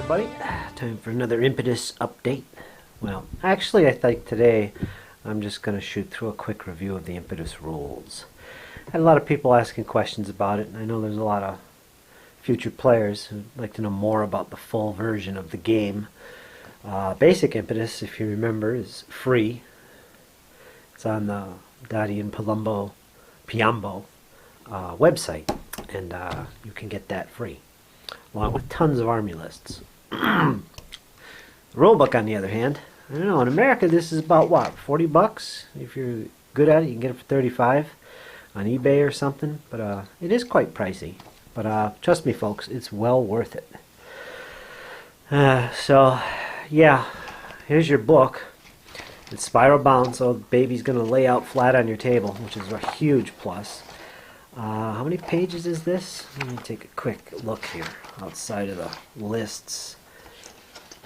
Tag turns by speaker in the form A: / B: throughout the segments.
A: everybody. Time for another Impetus update. Well, actually I think today I'm just going to shoot through a quick review of the Impetus rules. I had a lot of people asking questions about it, and I know there's a lot of future players who'd like to know more about the full version of the game. Basic Impetus, if you remember, is free. It's on the Dadi and Piambo website, and you can get that free, along with tons of army lists. The rulebook, on the other hand, I don't know, in America this is about what, 40 bucks? If you're good at it, you can get it for 35 on eBay or something, but it is quite pricey. But trust me folks, it's well worth it. So yeah, here's your book. It's spiral bound, so the baby's going to lay out flat on your table, which is a huge plus. How many pages is this? Let me take a quick look here outside of the lists.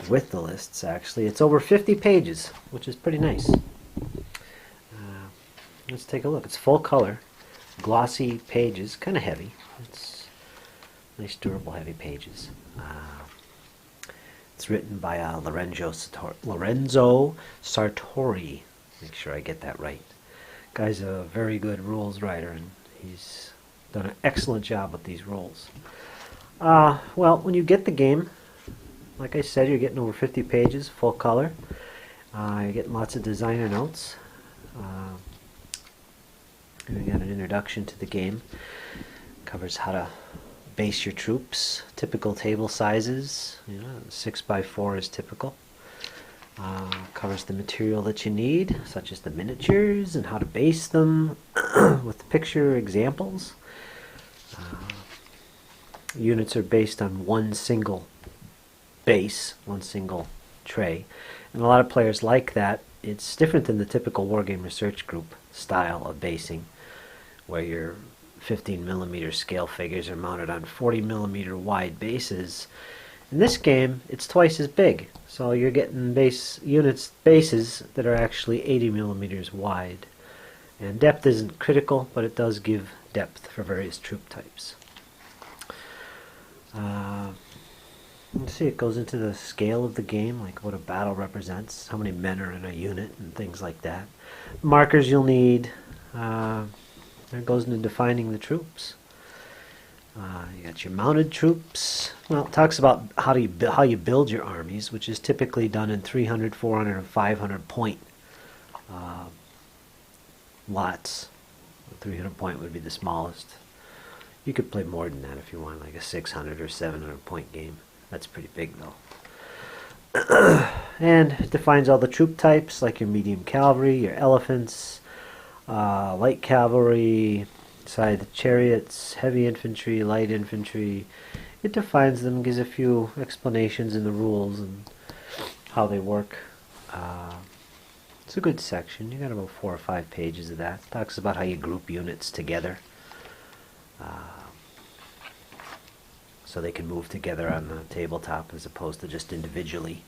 A: With the lists, actually. It's over 50 pages, which is pretty nice. Let's take a look. It's full color, glossy pages, kind of heavy. It's nice, durable, heavy pages. It's written by Lorenzo Sartori. Make sure I get that right. Guy's a very good rules writer, and he's done an excellent job with these rules. Well, when you get the game, like I said, you're getting over 50 pages, full color. You're getting lots of designer notes. We got an introduction to the game. Covers how to base your troops, typical table sizes. 6x4 is typical. Covers the material that you need, such as the miniatures and how to base them with picture examples. Units are based on one single base, one single tray, and a lot of players like that. It's different than the typical Wargame Research Group style of basing, where your 15mm scale figures are mounted on 40mm wide bases. In this game, it's twice as big, so you're getting bases that are actually 80mm wide. And depth isn't critical, but it does give depth for various troop types. Let's see, it goes into the scale of the game, like what a battle represents, how many men are in a unit, and things like that. Markers you'll need. It goes into defining the troops. You got your mounted troops. Well, it talks about how you build your armies, which is typically done in 300, 400, and 500 point lots. 300 point would be the smallest. You could play more than that if you want, like a 600 or 700 point game. That's pretty big though. And it defines all the troop types, like your medium cavalry, your elephants, light cavalry, the chariots, heavy infantry, light infantry. It defines them, gives a few explanations in the rules and how they work. It's a good section. You got about 4 or 5 pages of that. It talks about how you group units together, so they can move together on the tabletop as opposed to just individually.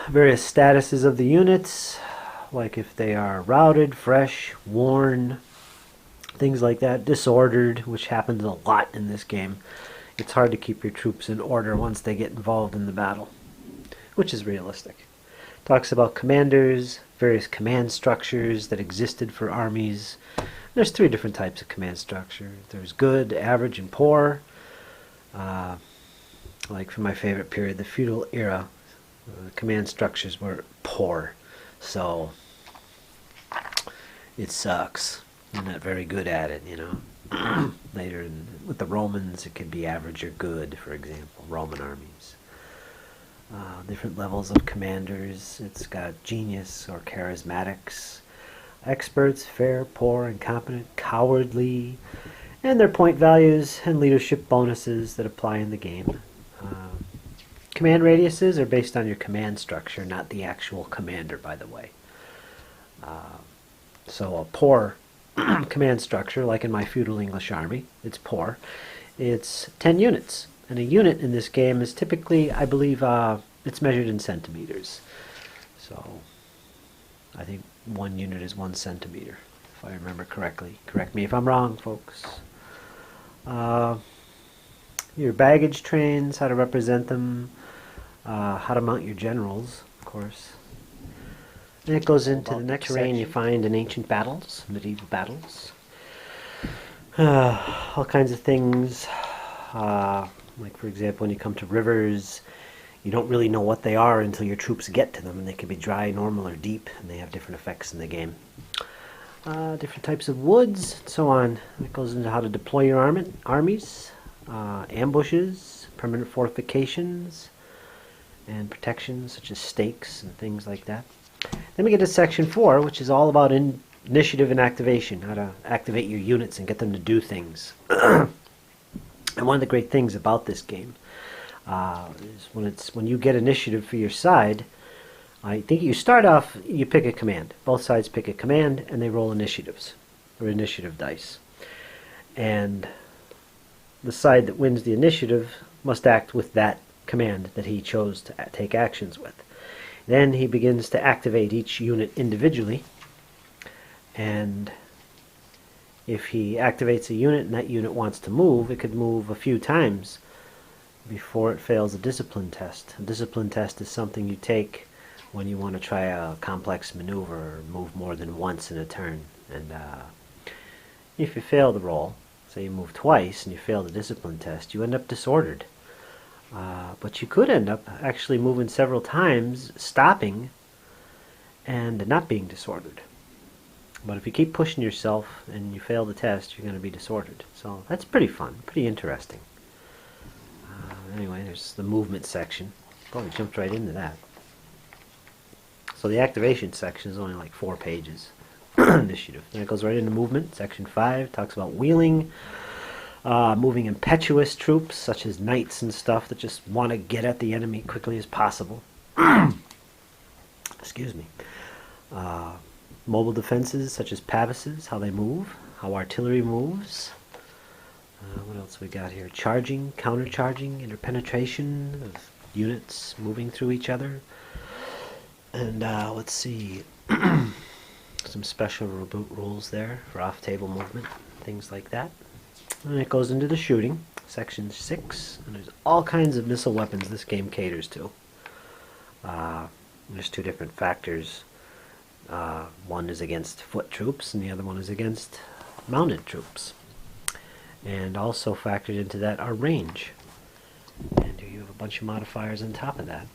A: Various statuses of the units, like if they are routed, fresh, worn, things like that. Disordered, which happens a lot in this game. It's hard to keep your troops in order once they get involved in the battle, which is realistic. Talks about commanders, various command structures that existed for armies. There's 3 different types of command structure. There's good, average, and poor. Like for my favorite period, the feudal era, command structures were poor. So it sucks. You're not very good at it, Later with the Romans, it could be average or good, for example, Roman armies. Different levels of commanders. It's got genius or charismatics, experts, fair, poor, incompetent, cowardly, and their point values and leadership bonuses that apply in the game. Command radiuses are based on your command structure, not the actual commander, by the way. So a poor command structure, like in my feudal English army, it's poor. It's 10 units, and a unit in this game is typically, I believe, it's measured in centimeters. So I think 1 unit is 1 centimeter, if I remember correctly. Correct me if I'm wrong, folks. your baggage trains, how to represent them, how to mount your generals, of course. And it goes into the next terrain you find in ancient battles, medieval battles. All kinds of things. Like, for example, when you come to rivers, you don't really know what they are until your troops get to them, and they can be dry, normal, or deep, and they have different effects in the game. Different types of woods, and so on. It goes into how to deploy your armies, ambushes, permanent fortifications, and protections such as stakes and things like that. Then we get to section 4, which is all about initiative and activation, how to activate your units and get them to do things. And one of the great things about this game is when you get initiative for your side, I think you start off, you pick a command. Both sides pick a command, and they roll initiatives, or initiative dice. And the side that wins the initiative must act with that command that he chose to take actions with. Then he begins to activate each unit individually, and if he activates a unit and that unit wants to move, it could move a few times before it fails a discipline test. A discipline test is something you take when you want to try a complex maneuver or move more than once in a turn. And if you fail the roll, say you move twice and you fail the discipline test, you end up disordered. But you could end up actually moving several times, stopping, and not being disordered. But if you keep pushing yourself and you fail the test, you're going to be disordered. So that's pretty fun, pretty interesting. Anyway, there's the movement section. Oh, we jumped right into that. So the activation section is only like 4 pages. Initiative. Then it goes right into movement. Section 5 talks about wheeling, moving impetuous troops, such as knights and stuff that just want to get at the enemy quickly as possible. Excuse me. Mobile defenses, such as pavises, how they move, how artillery moves. What else we got here? Charging, counter-charging, interpenetration of units moving through each other. And let's see, some special rules there for off-table movement, things like that. And it goes into the shooting, section 6, and there's all kinds of missile weapons this game caters to. There's 2 different factors. One is against foot troops, and the other one is against mounted troops. And also factored into that are range. And you have a bunch of modifiers on top of that.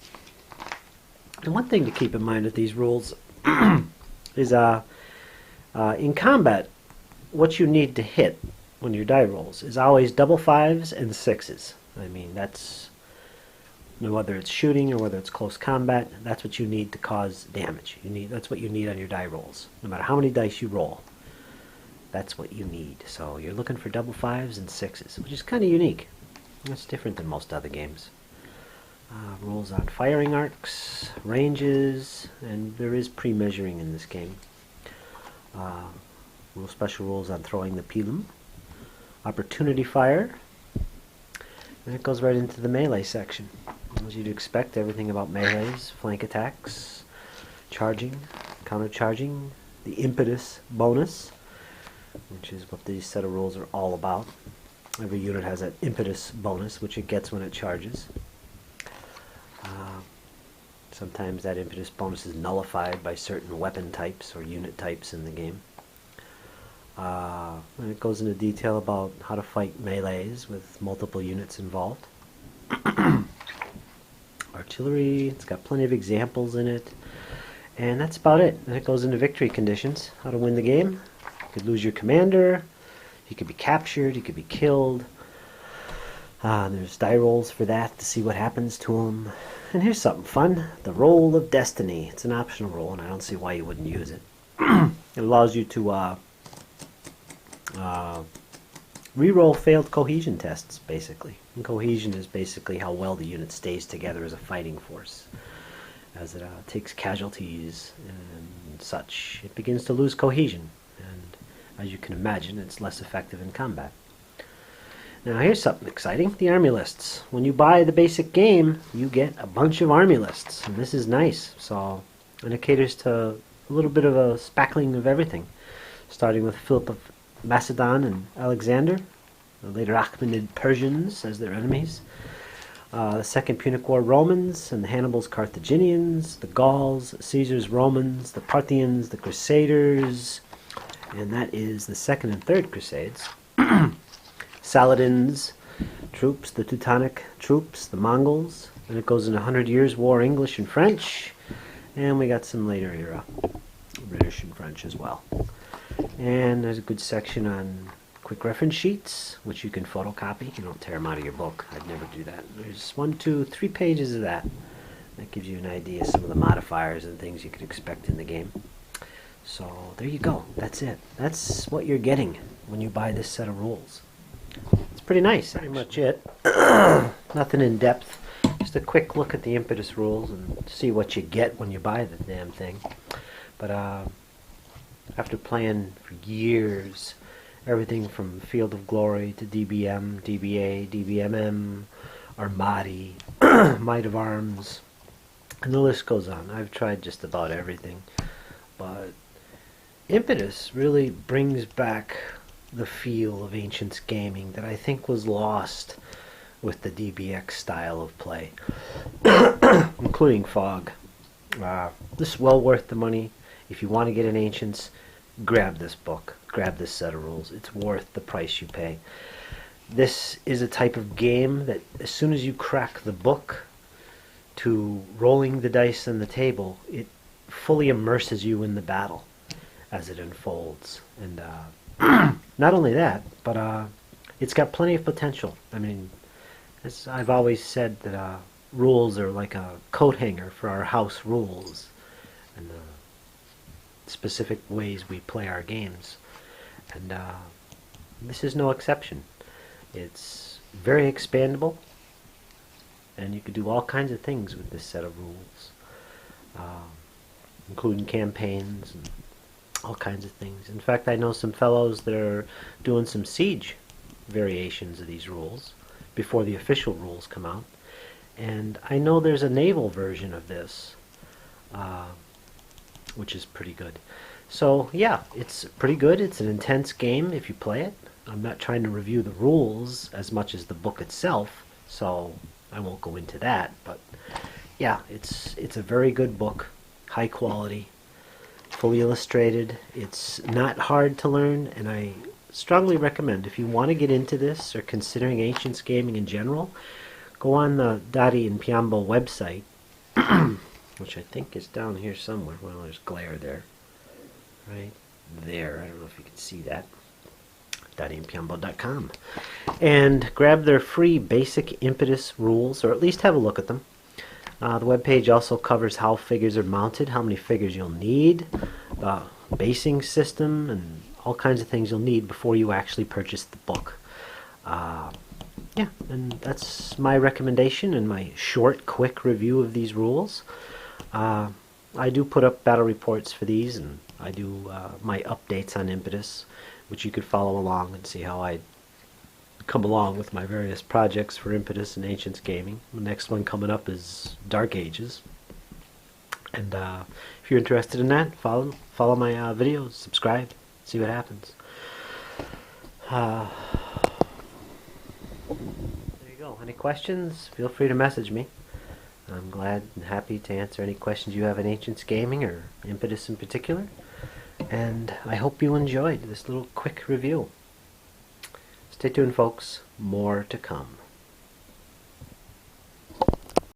A: And one thing to keep in mind with these rules is in combat, what you need to hit when your die rolls is always double 5s and 6s. I mean, that's, whether it's shooting or whether it's close combat, that's what you need to cause damage. That's what you need on your die rolls. No matter how many dice you roll, that's what you need. So you're looking for double 5s and 6s, which is kind of unique. That's different than most other games. Rules on firing arcs, ranges, and there is pre-measuring in this game. Special rules on throwing the pilum. Opportunity fire. And it goes right into the melee section. As you'd expect, everything about melees, flank attacks, charging, counter-charging, the impetus bonus, which is what these set of rules are all about. Every unit has an impetus bonus, which it gets when it charges. Sometimes that impetus bonus is nullified by certain weapon types or unit types in the game. And it goes into detail about how to fight melees with multiple units involved. Artillery, it's got plenty of examples in it. And that's about it. And it goes into victory conditions, how to win the game. You could lose your commander, you could be captured, you could be killed. There's die rolls for that to see what happens to them. And here's something fun, the Roll of Destiny. It's an optional roll, and I don't see why you wouldn't use it. It allows you to re-roll failed cohesion tests, basically. And cohesion is basically how well the unit stays together as a fighting force. As it takes casualties and such, it begins to lose cohesion. And as you can imagine, it's less effective in combat. Now here's something exciting, the army lists. When you buy the basic game, you get a bunch of army lists, and this is nice. So, and it caters to a little bit of a spackling of everything, starting with Philip of Macedon and Alexander, the later Achaemenid Persians as their enemies, the Second Punic War Romans and the Hannibal's Carthaginians, the Gauls, Caesar's Romans, the Parthians, the Crusaders, and that is the Second and Third Crusades, Saladin's troops, the Teutonic troops, the Mongols, and it goes into 100 Years' War, English and French, and we got some later era, British and French as well. And there's a good section on quick reference sheets, which you can photocopy. You don't tear them out of your book. I'd never do that. There's 1, 2, 3 pages of that. That gives you an idea of some of the modifiers and things you could expect in the game. So there you go. That's it. That's what you're getting when you buy this set of rules. It's pretty nice. Pretty much it. Nothing in depth. Just a quick look at the Impetus rules and see what you get when you buy the damn thing. But after playing for years, everything from Field of Glory to DBM, DBA, DBMM, Armadi, Might of Arms, and the list goes on. I've tried just about everything, but Impetus really brings back the feel of Ancients gaming that I think was lost with the DBX style of play, including Fog. This is well worth the money. If you want to get an Ancients, grab this book, grab this set of rules. It's worth the price you pay. This is a type of game that as soon as you crack the book to rolling the dice on the table, it fully immerses you in the battle as it unfolds. And not only that, but it's got plenty of potential. I mean, as I've always said, that rules are like a coat hanger for our house rules and the specific ways we play our games. And this is no exception. It's very expandable, and you can do all kinds of things with this set of rules, including campaigns and all kinds of things. In fact, I know some fellows that are doing some siege variations of these rules before the official rules come out. And I know there's a naval version of this, which is pretty good. So yeah, it's pretty good. It's an intense game if you play it. I'm not trying to review the rules as much as the book itself, so I won't go into that. But yeah, it's a very good book, high quality, fully illustrated. It's not hard to learn, and I strongly recommend, if you want to get into this or considering Ancients gaming in general, go on the Dadi and Piambo website, which I think is down here somewhere. Well, there's glare there. Right there. I don't know if you can see that. DadiandPiambo.com. And grab their free basic Impetus rules, or at least have a look at them. The webpage also covers how figures are mounted, how many figures you'll need, the basing system, and all kinds of things you'll need before you actually purchase the book. Yeah, and that's my recommendation and my short, quick review of these rules. I do put up battle reports for these, and I do my updates on Impetus, which you could follow along and see how I come along with my various projects for Impetus and Ancients Gaming. The next one coming up is Dark Ages. And if you're interested in that, follow my videos, subscribe, see what happens. There you go. Any questions? Feel free to message me. I'm glad and happy to answer any questions you have in Ancients Gaming or Impetus in particular. And I hope you enjoyed this little quick review. Stay tuned, folks. More to come.